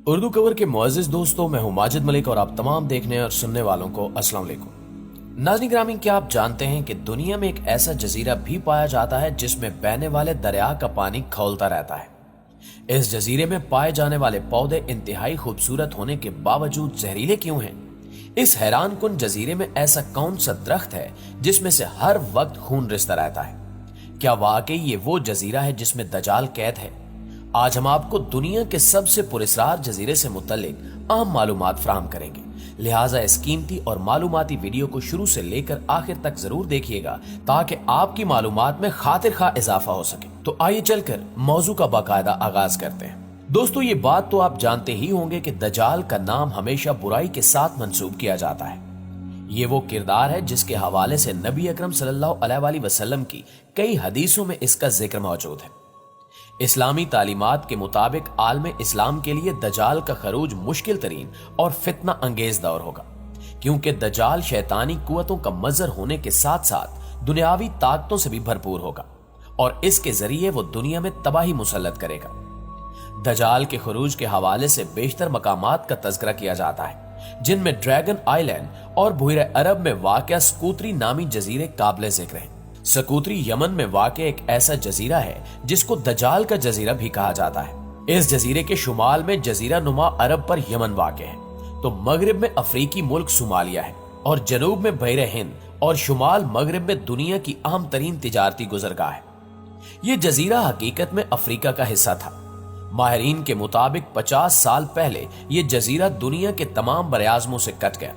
Urdu cover के मुअज़्ज़िज़ दोस्तों, मैं हूं माजिद मलिक और आप तमाम देखने और सुनने वालों को अस्सलाम वालेकुम। नाज़रीन ग्रामीन, क्या आप जानते हैं कि दुनिया में एक ऐसा जजीरा भी पाया जाता है जिसमें बहने वाले दरिया का पानी खौलता रहता है। इस जजीरे में पाए जाने वाले पौधे इंतहाई खूबसूरत होने के बावजूद जहरीले क्यों हैं? इस हैरान कुन जजीरे में ऐसा कौन सा दरख्त है जिसमें से हर वक्त खून रिसता रहता है? क्या वाकई ये वो जजीरा है जिसमें दजाल कैद है? आज हम आपको दुनिया के सबसे पुरस्कार जजीरे से मुतल्लिक अहम मालूमात फराहम करेंगे, लिहाजा इस कीमती और मालूमाती वीडियो को शुरू से लेकर आखिर तक जरूर देखिएगा ताकि आपकी मालूमात में खातिर खा इजाफा हो सके। तो आइए चलकर मौजू का बाकायदा आगाज करते हैं। दोस्तों, ये बात तो आप जानते ही होंगे कि दजाल का नाम हमेशा बुराई के साथ मंसूब किया जाता है। ये वो किरदार है जिसके हवाले से नबी अकरम सल्लल्लाहु अलैहि वसल्लम की कई हदीसों में इसका जिक्र मौजूद है। इस्लामी तालीमात के मुताबिक आलम इस्लाम के लिए दजाल का खरूज मुश्किल तरीन और फितना अंगेज दौर होगा, क्योंकि दजाल शैतानी कुव्वतों का मजहर होने के साथ साथ दुनियावी ताकतों से भी भरपूर होगा और इसके जरिए वो दुनिया में तबाही मुसल्लत करेगा। दजाल के खरूज के हवाले से बेशतर मकामात का तज़किरा किया जाता है, जिनमें ड्रैगन आइलैंड और बुहरे अरब में वाक़या सकूतरी नामी जजीरे काबिल जिक्र हैं। सकूतरी यमन में वाक़ एक ऐसा जजीरा है जिसको दजाल का जजीरा भी कहा जाता है। इस जजीरे के शुमाल में जजीरा नुमा अरब पर यमन वाक़ है, तो मगरिब में अफ्रीकी मुल्क सोमालिया है और जनूब में बहरे हिंद और शुमाल मगरिब में दुनिया की अहम तरीन तिजारती गुजरगाह है। ये जजीरा हकीकत में अफ्रीका का हिस्सा था। माहिरीन के मुताबिक 50 साल पहले ये जजीरा दुनिया के तमाम बरआज़मों से कट गया।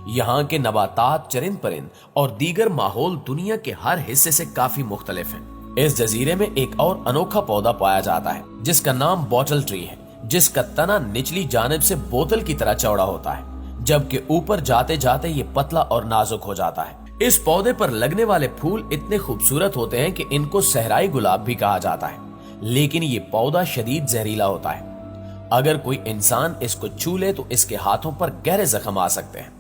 यहाँ के नबातात, चरिंद परिंद और दीगर माहौल दुनिया के हर हिस्से से काफी मुख्तलिफ हैं। इस जजीरे में एक और अनोखा पौधा पाया जाता है जिसका नाम बॉटल ट्री है, जिसका तना निचली जानिब से बोतल की तरह चौड़ा होता है, जबकि ऊपर जाते जाते ये पतला और नाजुक हो जाता है। इस पौधे पर लगने वाले फूल इतने खूबसूरत होते हैं कि इनको सहराई गुलाब भी कहा जाता है, लेकिन ये पौधा शदीद जहरीला होता है। अगर कोई इंसान इसको छू ले तो इसके हाथों पर गहरे जख्म आ सकते हैं।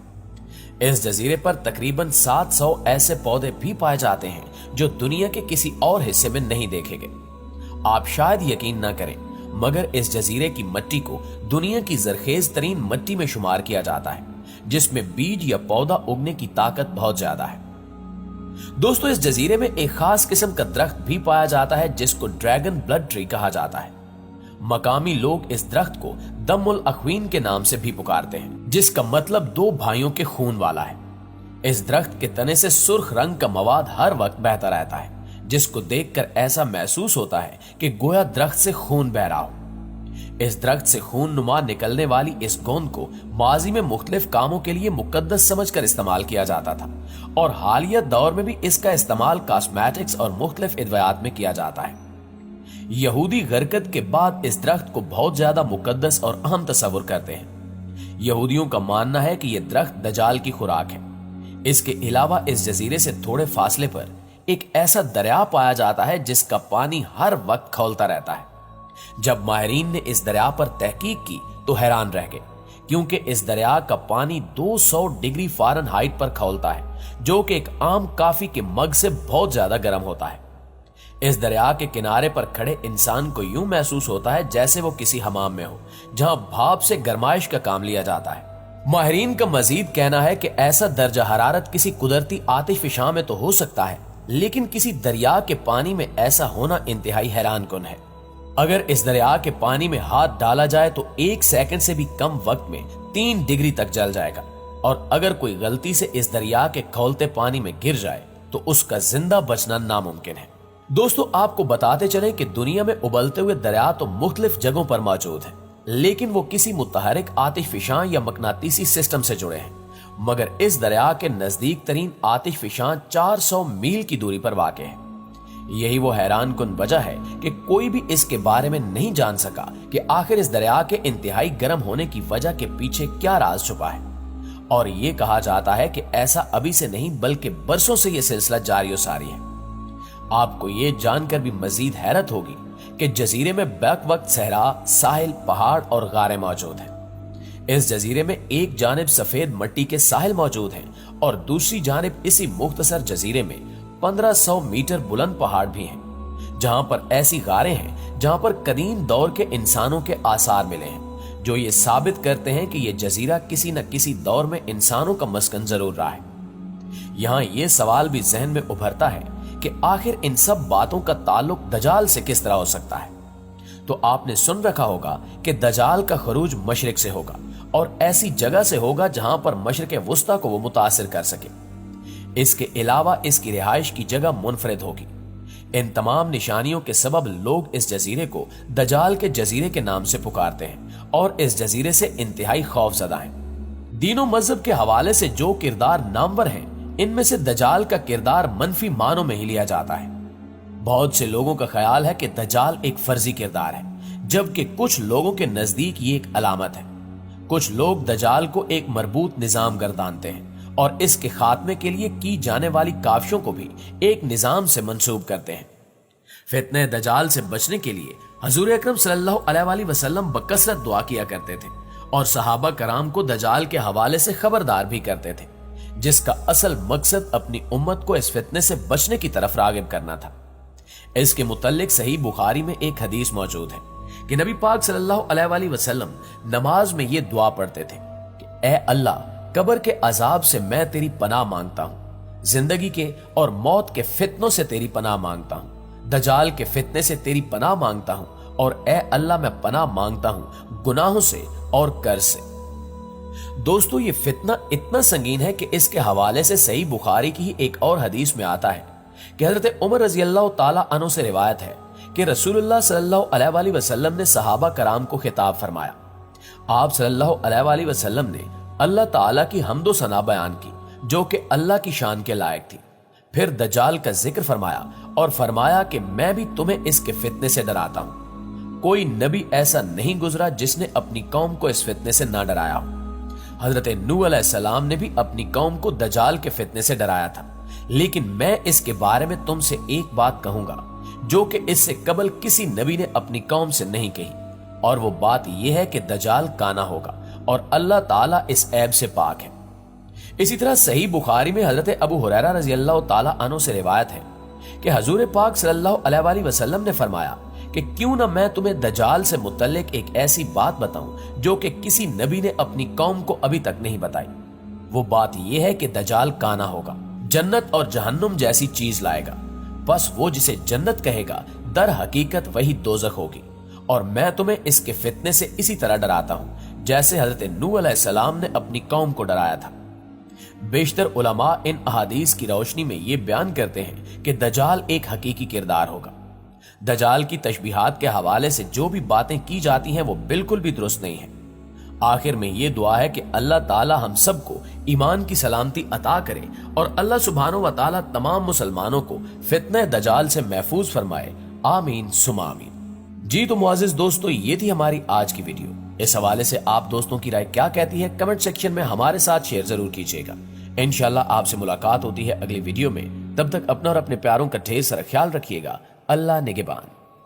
इस जजीरे पर तकरीबन 700 ऐसे पौधे भी पाए जाते हैं जो दुनिया के किसी और हिस्से में नहीं देखे गए। आप शायद यकीन ना करें, मगर इस जजीरे की मिट्टी को दुनिया की जरखेज तरीन मिट्टी में शुमार किया जाता है, जिसमें बीज या पौधा उगने की ताकत बहुत ज्यादा है। दोस्तों, इस जजीरे में एक खास किस्म का दरख्त भी पाया जाता है जिसको ड्रैगन ब्लड ट्री कहा जाता है। मकामी लोग इस दरख्त को दमुल अख्वीन के नाम से भी पुकारते हैं, जिसका मतलब दो भाइयों के खून वाला है। इस दरख्त के तने से सुर्ख रंग का मवाद हर वक्त बहता रहता है, जिसको देखकर ऐसा महसूस होता है कि गोया दरख्त से खून बह रहा हो। इस दरख्त से खून नुमा निकलने वाली इस गोंद को माजी में मुख्तलिफ कामों के लिए मुकद्दस समझकर इस्तेमाल किया जाता था और हालिया दौर में भी इसका इस्तेमाल कॉस्मेटिक्स और मुख्तलिफ अदवियात में किया जाता है। यहूदी गरकत के बाद इस दरख्त को बहुत ज्यादा मुकद्दस और अहम तस्वुर करते हैं। यहूदियों का मानना है कि यह दरख्त दजाल की खुराक है। इसके अलावा इस जजीरे से थोड़े फासले पर एक ऐसा दरिया पाया जाता है जिसका पानी हर वक्त खौलता रहता है। जब माहिरीन ने इस दरिया पर तहकीक की तो हैरान रह गए, क्योंकि इस दरिया का पानी 200 डिग्री फ़ारेनहाइट पर खौलता है, जो कि एक आम कॉफी के मग से बहुत ज्यादा गर्म होता है। इस दरिया के किनारे पर खड़े इंसान को यूं महसूस होता है जैसे वो किसी हमाम में हो, जहां भाप से गरमाइश का काम लिया जाता है। माहिरीन का मजीद कहना है कि ऐसा दर्जा हरारत किसी कुदरती आतिशफशां में तो हो सकता है, लेकिन किसी दरिया के पानी में ऐसा होना इंतहाई हैरान कुन है। अगर इस दरिया के पानी में हाथ डाला जाए तो 1 सेकंड से भी कम वक्त में 3 डिग्री तक जल जाएगा, और अगर कोई गलती से इस दरिया के खौलते पानी में गिर जाए तो उसका जिंदा बचना नामुमकिन है। दोस्तों, आपको बताते चलें कि दुनिया में उबलते हुए दरिया तो मुख्तलिफ जगहों पर मौजूद हैं, लेकिन वो किसी मुतहरिक आतिशफशां या मकनातीसी सिस्टम से जुड़े हैं। मगर इस दरिया के नजदीक तरीन आतिशफशां 400 मील की दूरी पर वाक़ है। यही वो हैरान कुन वजह है कि कोई भी इसके बारे में नहीं जान सका कि आखिर इस दरिया के इंतहाई गर्म होने की वजह के पीछे क्या राज छुपा है। और ये कहा जाता है कि ऐसा अभी से नहीं बल्कि बरसों से यह सिलसिला जारी सारी है। आपको ये जानकर भी मजीद हैरत होगी कि जजीरे में बैक वक्त सहरा, साहिल, पहाड़ और गारें मौजूद हैं। इस जजीरे में एक जानिब सफेद मिट्टी के साहिल मौजूद हैं और दूसरी जानिब इसी मुख्तसर जजीरे में 1500 मीटर बुलंद पहाड़ भी हैं, जहां पर ऐसी गारें हैं जहां पर कदीम दौर के इंसानों के आसार मिले हैं, जो ये साबित करते हैं कि ये जजीरा किसी न किसी दौर में इंसानों का मस्कन जरूर रहा है। यहां ये सवाल भी जहन में उभरता है कि आखिर इन सब बातों का ताल्लुक दजाल से किस तरह हो सकता है। तो आपने सुन रखा होगा कि दजाल का खरूज मशरिक से होगा और ऐसी जगह से होगा जहां पर मशरिक वुस्ता को वो मुतासिर कर सके। इसके अलावा इसकी रिहाइश की जगह मुनफरिद होगी। इन तमाम निशानियों के सबब लोग इस जजीरे को दजाल के जजीरे के नाम से पुकारते हैं और इस जजीरे से इंतहाई खौफजदा हैं। दीन और मजहब के हवाले से जो किरदार नामवर हैं, इनमें से दजाल का किरदार मनफी मानों में ही लिया जाता है। बहुत से लोगों का ख्याल है कि दजाल एक फर्जी किरदार है, जबकि कुछ लोगों के नजदीक ये एक अलामत है। कुछ लोग दजाल को एक मरबूत निजाम गर्दानते हैं और इसके खात्मे के लिए की जाने वाली काविशों को भी एक निजाम से मंसूब करते हैं। फितने दजाल से बचने के लिए हजूर अकरम सल्लल्लाहु अलैहि वसल्लम बकसरत दुआ किया करते थे और सहाबा कराम को दजाल के हवाले से खबरदार भी करते थे, जिसका असल मकसद अपनी उम्मत को इस फितने से बचने की तरफ रागिब करना था। इसके मुतल्लिक सही बुखारी में एक हदीस मौजूद है कि नबी पाक सल्लल्लाहु अलैहि वसल्लम नमाज में ये दुआ पढ़ते थे कि ए अल्लाह, कब्र के अजाब से मैं तेरी पनाह मांगता हूं, जिंदगी के और मौत के फितनों से तेरी पनाह मांगता हूं, दजाल के फितने से तेरी पनाह मांगता हूं और ए अल्लाह मैं पनाह मांगता हूं गुनाहों से और कर्ज से। दोस्तों, ये फितना इतना संगीन है कि इसके हवाले से सही बुखारी की ही एक और हदीस में आता है कि हजरत उमर रजी अल्लाह ताला अन्हु से रिवायत है कि रसूलुल्लाह सल्लल्लाहु अलैहि वसल्लम ने सहाबा कराम को खिताब फरमाया। आप सल्लल्लाहु अलैहि वसल्लम ने अल्लाह ताला की हम्दो सना बयान की जो कि अल्लाह की शान के लायक थी। फिर दज्जाल का जिक्र फरमाया और फरमाया कि मैं भी तुम्हें इसके फितने से डराता हूं। कोई नबी ऐसा नहीं गुजरा जिसने अपनी कौम को इस फितने से ना डराया हो। हजरत नूह अलैहिस्सलाम ने भी अपनी कौम को दज्जाल के फितने से डराया था, लेकिन मैं इसके बारे में तुमसे एक बात कहूंगा जो कि इससे कबल किसी नबी ने अपनी कौम से नहीं कही, और वो बात यह है कि दज्जाल काना होगा और अल्लाह ताला इस ऐब से पाक है। इसी तरह सही बुखारी में हजरत अबू हुरैरा रजी अल्लाह ताला अन्हु से रिवायत है कि हजूर पाक सल्लल्लाहु अलैहि वसल्लम ने फरमाया कि क्यों ना मैं तुम्हें दज्जाल से मुतल्लिक एक ऐसी बात बताऊं जो कि किसी नबी ने अपनी कौम को अभी तक नहीं बताई। वो बात यह है कि दज्जाल काना होगा, जन्नत और जहन्नुम जैसी चीज लाएगा, बस वो जिसे जन्नत कहेगा दर हकीकत वही दोजख होगी। और मैं तुम्हें इसके फितने से इसी तरह डराता हूं जैसे हजरत नूह अलैहिस्सलाम ने अपनी कौम को डराया था। बेशतर उलमा इन अहादीस की रोशनी में ये बयान करते हैं कि दज्जाल एक हकीकी किरदार होगा। दज्जाल की तशबीहात के हवाले से जो भी बातें की जाती हैं वो बिल्कुल भी दुरुस्त नहीं है। आखिर में ये दुआ है कि अल्लाह ताला हम सबको ईमान की सलामती अता करे और अल्लाह सुब्हानहू व तआला तमाम मुसलमानों को फितने दज्जाल से महफूज फरमाए। आमीन सुमा आमीन। जी तो मुआजिज दोस्तों, ये थी हमारी आज की वीडियो। इस हवाले से आप दोस्तों की राय क्या कहती है कमेंट सेक्शन में हमारे साथ शेयर जरूर कीजिएगा। इंशाल्लाह आपसे मुलाकात होती है अगली वीडियो में। तब तक अपना और अपने प्यारों का ढेर सारा ख्याल रखिएगा। अल्लाह निगहबान।